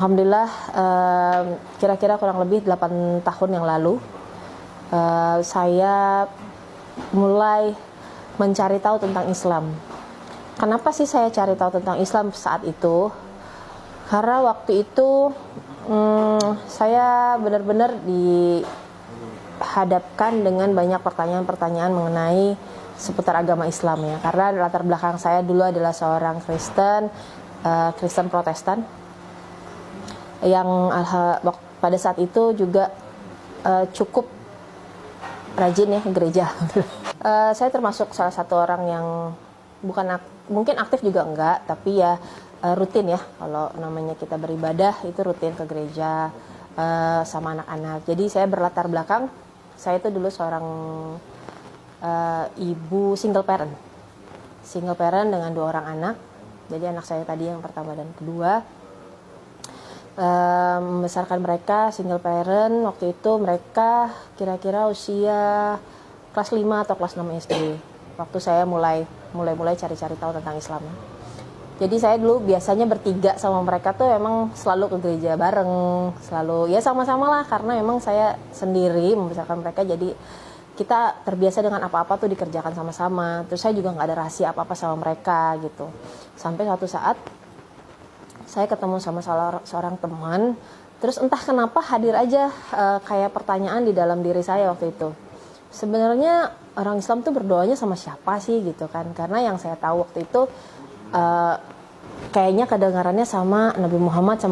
Alhamdulillah, kira-kira kurang lebih 8 tahun yang lalu, saya mulai mencari tahu tentang Islam. Kenapa sih saya cari tahu tentang Islam saat itu? Karena waktu itu saya benar-benar dihadapkan dengan banyak pertanyaan-pertanyaan mengenai seputar agama Islam ya. Karena latar belakang saya dulu adalah seorang Kristen, Kristen Protestan, yang pada saat itu juga cukup rajin ya ke gereja. Saya termasuk salah satu orang yang mungkin aktif juga enggak, tapi ya rutin ya, kalau namanya kita beribadah itu rutin ke gereja sama anak-anak. Jadi saya berlatar belakang, saya itu dulu seorang ibu single parent dengan 2 orang anak. Jadi anak saya tadi yang pertama dan kedua, membesarkan mereka single parent. Waktu itu mereka kira-kira usia kelas 5 atau kelas 6 SD waktu saya mulai cari-cari tahu tentang Islam. Jadi saya dulu biasanya bertiga sama mereka tuh emang selalu ke gereja bareng, selalu ya sama-sama lah, karena emang saya sendiri membesarkan mereka, jadi kita terbiasa dengan apa-apa tuh dikerjakan sama-sama. Terus saya juga nggak ada rahasia apa-apa sama mereka gitu. Sampai suatu saat saya ketemu sama seorang teman, terus entah kenapa hadir aja kayak pertanyaan di dalam diri saya waktu itu. Sebenarnya orang Islam tuh berdoanya sama siapa sih gitu kan? Karena yang saya tahu waktu itu kayaknya kedengarannya sama Nabi Muhammad.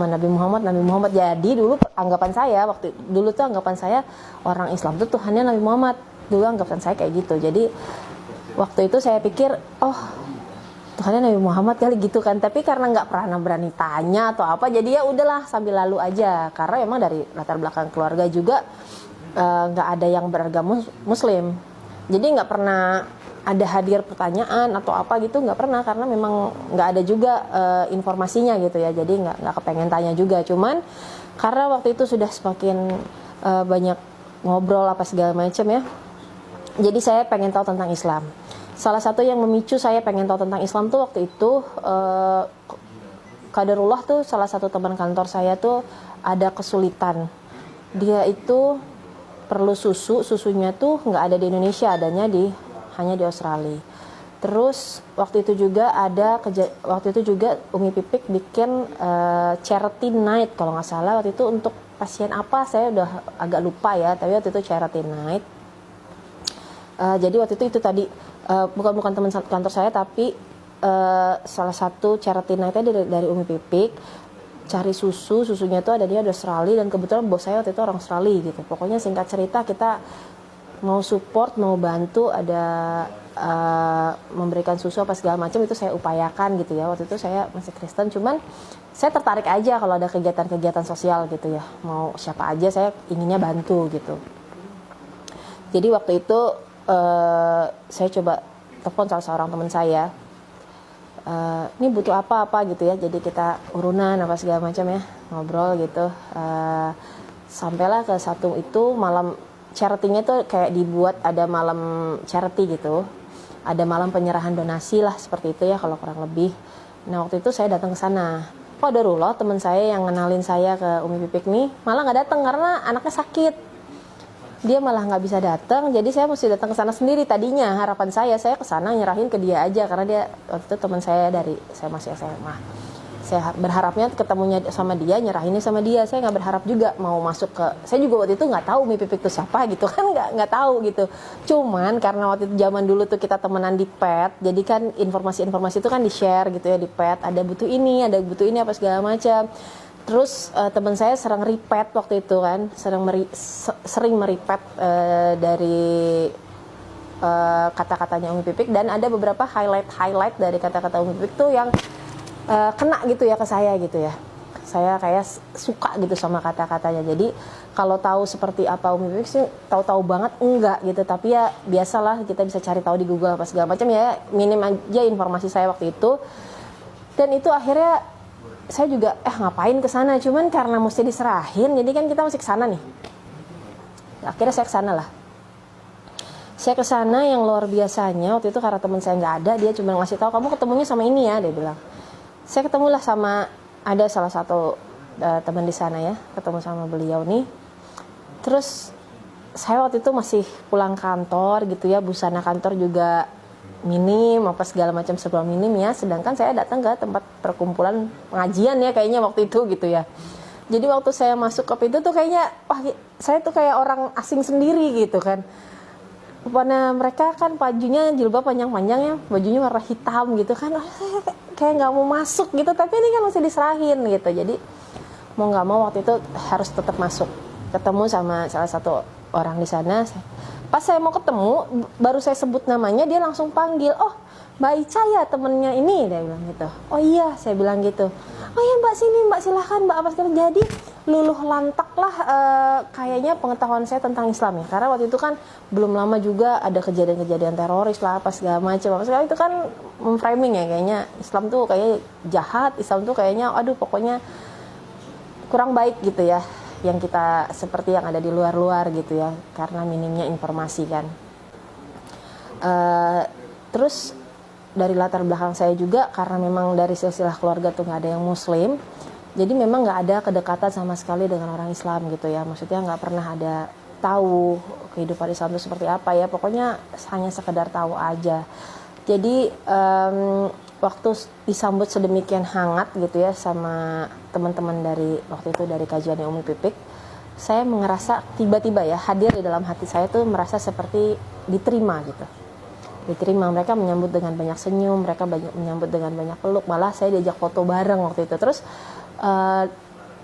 Jadi dulu anggapan saya orang Islam tuh Tuhannya Nabi Muhammad. Dulu anggapan saya kayak gitu. Jadi waktu itu saya pikir, oh Tuhannya Nabi Muhammad kali gitu kan. Tapi karena nggak pernah berani tanya atau apa, jadi ya udahlah sambil lalu aja. Karena emang dari latar belakang keluarga juga nggak ada yang beragama Muslim. Jadi nggak pernah ada hadir pertanyaan atau apa gitu, nggak pernah, karena memang nggak ada juga informasinya gitu ya. Jadi nggak kepengen tanya juga. Cuman karena waktu itu sudah semakin banyak ngobrol apa segala macam ya. Jadi saya pengen tahu tentang Islam. Salah satu yang memicu saya pengen tahu tentang Islam tuh waktu itu qadarullah tuh salah satu teman kantor saya tuh ada kesulitan. Dia itu perlu susunya tuh nggak ada di Indonesia, adanya hanya di Australia. Terus waktu itu juga Umi Pipik bikin charity night kalau nggak salah waktu itu, untuk pasien apa saya udah agak lupa ya, tapi waktu itu charity night. Jadi waktu itu tadi bukan teman kantor saya, tapi salah satu charity night-nya dari Umi Pipik, cari susunya tuh ada di Australia, dan kebetulan bos saya waktu itu orang Australia gitu. Pokoknya singkat cerita, kita mau support, mau bantu, ada memberikan susu apa segala macam, itu saya upayakan gitu ya. Waktu itu saya masih Kristen, cuman saya tertarik aja kalau ada kegiatan-kegiatan sosial gitu ya, mau siapa aja saya inginnya bantu gitu. Jadi waktu itu saya coba telepon salah seorang teman saya, ini butuh apa gitu ya, jadi kita urunan apa segala macam ya, ngobrol gitu. Sampailah ke satu itu malam charity-nya tuh kayak dibuat ada malam charity gitu, ada malam penyerahan donasi lah seperti itu ya kalau kurang lebih. Nah waktu itu saya datang ke sana. Qadarullah teman saya yang ngenalin saya ke Umi Pipik nih malah nggak datang karena anaknya sakit. Dia malah nggak bisa datang, jadi saya mesti datang ke sana sendiri. Tadinya harapan saya ke sana nyerahin ke dia aja, karena dia waktu itu teman saya dari saya masih SMA. Saya berharapnya ketemunya sama dia, nyerahinnya sama dia. Saya nggak berharap juga mau masuk ke, saya juga waktu itu nggak tahu Umi Pipik itu siapa gitu kan, nggak tahu gitu. Cuman karena waktu itu zaman dulu tuh kita temenan di pet, jadi kan informasi-informasi itu kan di share gitu ya di pet. Ada butuh ini apa segala macam. Terus teman saya sering repeat waktu itu kan, sering merepeat dari kata-katanya Umi Pipik, dan ada beberapa highlight dari kata-kata Umi Pipik tuh yang kena gitu ya ke saya gitu ya. Saya kayak suka gitu sama kata-katanya. Jadi kalau tahu seperti apa Umi Pipik sih tahu-tahu banget enggak gitu, tapi ya biasalah kita bisa cari tahu di Google apa segala macam ya, minim aja informasi saya waktu itu. Dan itu akhirnya saya juga ngapain ke sana, cuman karena mesti diserahin, jadi kan kita mesti ke sana nih. Akhirnya saya ke sana lah. Saya ke sana yang luar biasanya waktu itu karena teman saya nggak ada, dia cuma ngasih tahu kamu ketemunya sama ini ya, dia bilang. Saya ketemulah sama ada salah satu teman di sana ya, ketemu sama beliau nih. Terus saya waktu itu masih pulang kantor gitu ya, busana kantor juga minim, apa segala macam serba minim ya. Sedangkan saya datang ke tempat perkumpulan pengajian ya kayaknya waktu itu gitu ya. Jadi waktu saya masuk ke pintu tuh kayaknya, wah saya tuh kayak orang asing sendiri gitu kan. Rupanya mereka kan bajunya jilbab panjang-panjang ya, bajunya warna hitam gitu kan. Saya kayak nggak mau masuk gitu, tapi ini kan masih diserahin gitu. Jadi mau nggak mau waktu itu harus tetap masuk. Ketemu sama salah satu orang di sana. Pas saya mau ketemu, baru saya sebut namanya, dia langsung panggil, oh Mbak Ica ya temennya ini, dia bilang gitu. Oh iya, saya bilang gitu. Oh iya Mbak, sini Mbak, silahkan Mbak, apa segala. Jadi luluh lantak lah kayaknya pengetahuan saya tentang Islam ya, karena waktu itu kan belum lama juga ada kejadian-kejadian teroris lah apa segala macam, apa segala itu kan memframing ya, kayaknya Islam tuh kayak jahat, Islam tuh kayaknya aduh pokoknya kurang baik gitu ya, yang kita seperti yang ada di luar-luar gitu ya, karena minimnya informasi kan. Terus dari latar belakang saya juga, karena memang dari silsilah keluarga tuh nggak ada yang muslim, jadi memang nggak ada kedekatan sama sekali dengan orang Islam gitu ya, maksudnya nggak pernah ada tahu kehidupan Islam itu seperti apa ya, pokoknya hanya sekedar tahu aja. Jadi waktu disambut sedemikian hangat gitu ya sama teman-teman dari waktu itu dari kajiannya Umi Pipik, saya merasa tiba-tiba ya hadir di dalam hati saya tuh merasa seperti diterima gitu. Diterima, mereka menyambut dengan banyak senyum, mereka menyambut dengan banyak peluk, malah saya diajak foto bareng waktu itu. Terus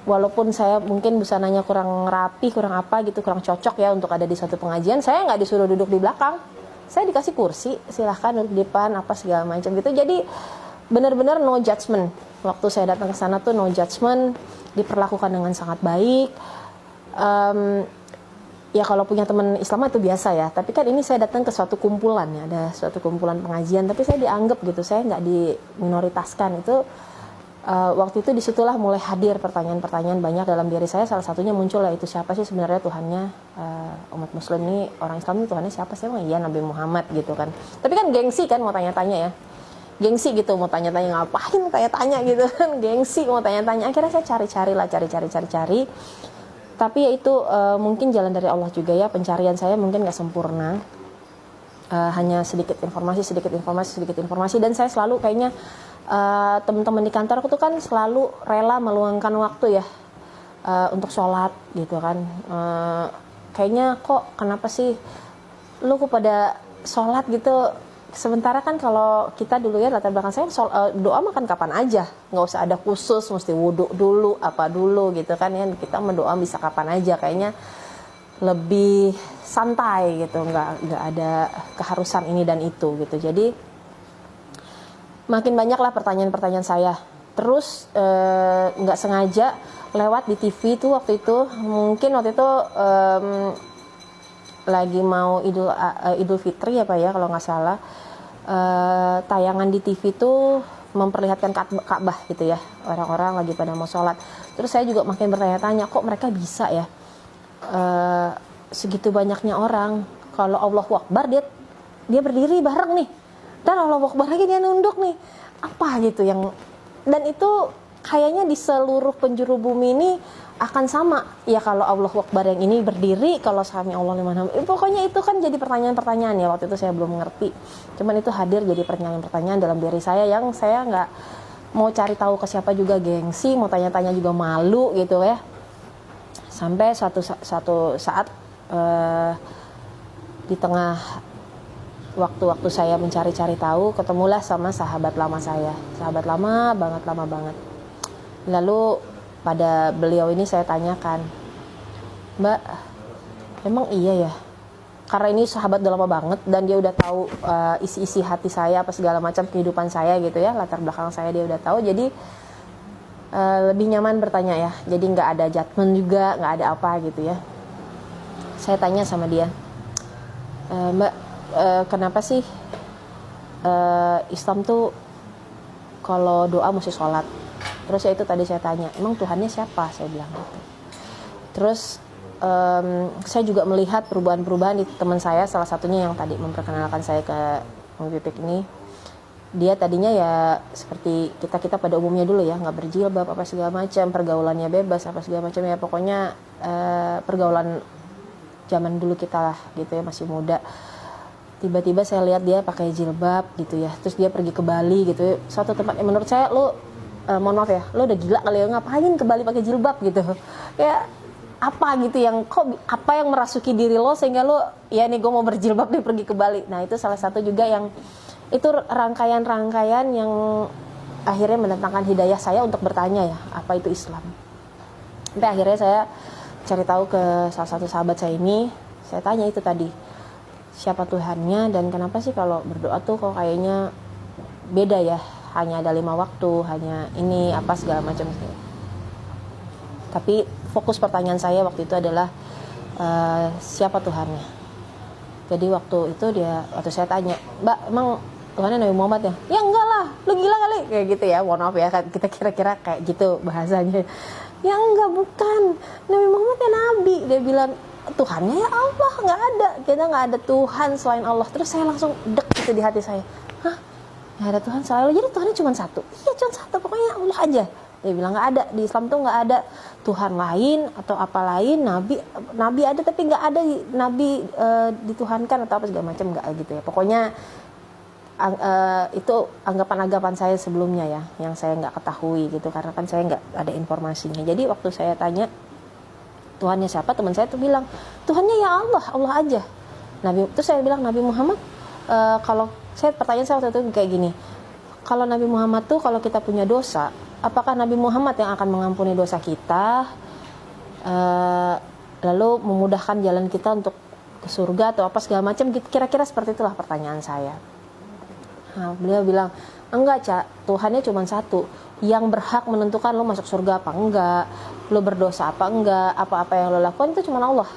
walaupun saya mungkin busananya kurang rapi, kurang apa gitu, kurang cocok ya untuk ada di suatu pengajian, saya nggak disuruh duduk di belakang, saya dikasih kursi, silahkan duduk di depan apa segala macam gitu. Jadi benar-benar no judgment. Waktu saya datang ke sana tuh no judgment, diperlakukan dengan sangat baik. Ya kalau punya teman Islam itu biasa ya, tapi kan ini saya datang ke suatu kumpulan ya, ada suatu kumpulan pengajian, tapi saya dianggap gitu, saya nggak diminoritaskan itu. Waktu itu disitulah mulai hadir pertanyaan-pertanyaan banyak dalam diri saya, salah satunya muncul lah, itu siapa sih sebenarnya Tuhannya umat muslim nih, orang Islam ini Tuhannya siapa sih? Emang iya Nabi Muhammad gitu kan, tapi kan gengsi kan mau tanya-tanya ya, gengsi gitu mau tanya-tanya, ngapain tanya-tanya gitu kan, gengsi mau tanya-tanya. Akhirnya saya cari, tapi ya itu mungkin jalan dari Allah juga ya, pencarian saya mungkin nggak sempurna, hanya sedikit informasi, dan saya selalu kayaknya teman-teman di kantor aku tuh kan selalu rela meluangkan waktu ya untuk sholat gitu kan. Kayaknya kok kenapa sih lu kok pada sholat gitu, sementara kan kalau kita dulu ya latar belakang saya doa makan kapan aja, nggak usah ada khusus mesti wudhu dulu apa dulu gitu kan ya, kita mendoa bisa kapan aja, kayaknya lebih santai gitu, nggak ada keharusan ini dan itu gitu. Jadi makin banyaklah pertanyaan-pertanyaan saya. Terus nggak sengaja lewat di TV tuh waktu itu, mungkin waktu itu lagi mau Idul Fitri apa ya kalau nggak salah, tayangan di TV tuh memperlihatkan Ka'bah gitu ya, orang-orang lagi pada mau sholat. Terus saya juga makin bertanya-tanya, kok mereka bisa ya segitu banyaknya orang, kalau Allahu Akbar dia berdiri bareng nih, dan Allahu Akbar lagi dia nunduk nih, apa gitu yang, dan itu kayaknya di seluruh penjuru bumi ini akan sama ya, kalau Allahu Akbar yang ini berdiri, kalau sami Allah liman hamid. Pokoknya itu kan jadi pertanyaan-pertanyaan ya, waktu itu saya belum mengerti, cuman itu hadir jadi pertanyaan-pertanyaan dalam diri saya yang saya nggak mau cari tahu ke siapa juga, gengsi, mau tanya-tanya juga malu gitu ya. Sampai suatu saat di tengah waktu saya mencari-cari tahu, ketemulah sama sahabat lama saya, sahabat lama banget. Lalu pada beliau ini saya tanyakan, Mbak, emang iya ya? Karena ini sahabat udah lama banget dan dia udah tahu isi-isi hati saya apa segala macam kehidupan saya gitu ya, latar belakang saya dia udah tahu, jadi lebih nyaman bertanya ya. Jadi nggak ada judgement juga, nggak ada apa gitu ya. Saya tanya sama dia, Mbak, kenapa sih Islam tuh kalau doa mesti sholat? Terus ya itu tadi saya tanya, emang Tuhannya siapa? Saya bilang gitu. Terus saya juga melihat perubahan-perubahan di teman saya, salah satunya yang tadi memperkenalkan saya ke Umi Pipik ini. dia tadinya ya seperti kita pada umumnya dulu ya, nggak berjilbab apa segala macam, pergaulannya bebas apa segala macam ya, pokoknya pergaulan zaman dulu kita lah gitu ya, masih muda. Tiba-tiba saya lihat dia pakai jilbab gitu ya, terus dia pergi ke Bali gitu ya, suatu tempat yang menurut saya lo mohon maaf ya, lo udah gila kali ya, ngapain ke Bali pakai jilbab gitu ya, apa gitu yang apa yang merasuki diri lo sehingga lo ya nih gue mau berjilbab nih pergi ke Bali. Nah itu salah satu juga yang itu rangkaian-rangkaian yang akhirnya mendatangkan hidayah saya untuk bertanya ya, apa itu Islam. Sampai akhirnya saya cari tahu ke salah satu sahabat saya ini, saya tanya itu tadi, siapa Tuhannya dan kenapa sih kalau berdoa tuh kok kayaknya beda ya, hanya ada 5 waktu, hanya ini apa segala macam. Tapi fokus pertanyaan saya waktu itu adalah siapa Tuhannya. Jadi waktu saya tanya, Mbak emang Tuhannya Nabi Muhammad ya? Ya enggak lah, lu gila kali, kayak gitu ya, mohon maaf ya, kita kira-kira kayak gitu bahasanya. Ya enggak, bukan, Nabi Muhammad ya Nabi. Dia bilang Tuhannya ya Allah, nggak ada, kita nggak ada Tuhan selain Allah. Terus saya langsung dek gitu di hati saya, hah, nggak ada Tuhan selain Allah, jadi Tuhannya cuma satu? Iya cuma satu, pokoknya Allah aja. Dia bilang nggak ada, di Islam tuh nggak ada Tuhan lain atau apa lain, nabi ada tapi nggak ada nabi dituhankan atau apa segala macam, nggak gitu ya. Pokoknya itu anggapan-anggapan saya sebelumnya ya, yang saya nggak ketahui gitu, karena kan saya nggak ada informasinya. Jadi waktu saya tanya Tuhannya siapa, teman saya tuh bilang Tuhannya ya Allah, Allah aja. Terus saya bilang Nabi Muhammad, kalau pertanyaan saya waktu itu kayak gini, kalau Nabi Muhammad tuh kalau kita punya dosa, apakah Nabi Muhammad yang akan mengampuni dosa kita, lalu memudahkan jalan kita untuk ke surga atau apa segala macam, kira-kira seperti itulah pertanyaan saya. Nah, beliau bilang, enggak Cak, Tuhannya cuma satu, yang berhak menentukan lo masuk surga apa enggak, lo berdosa apa enggak, apa-apa yang lo lakukan itu cuma Allah.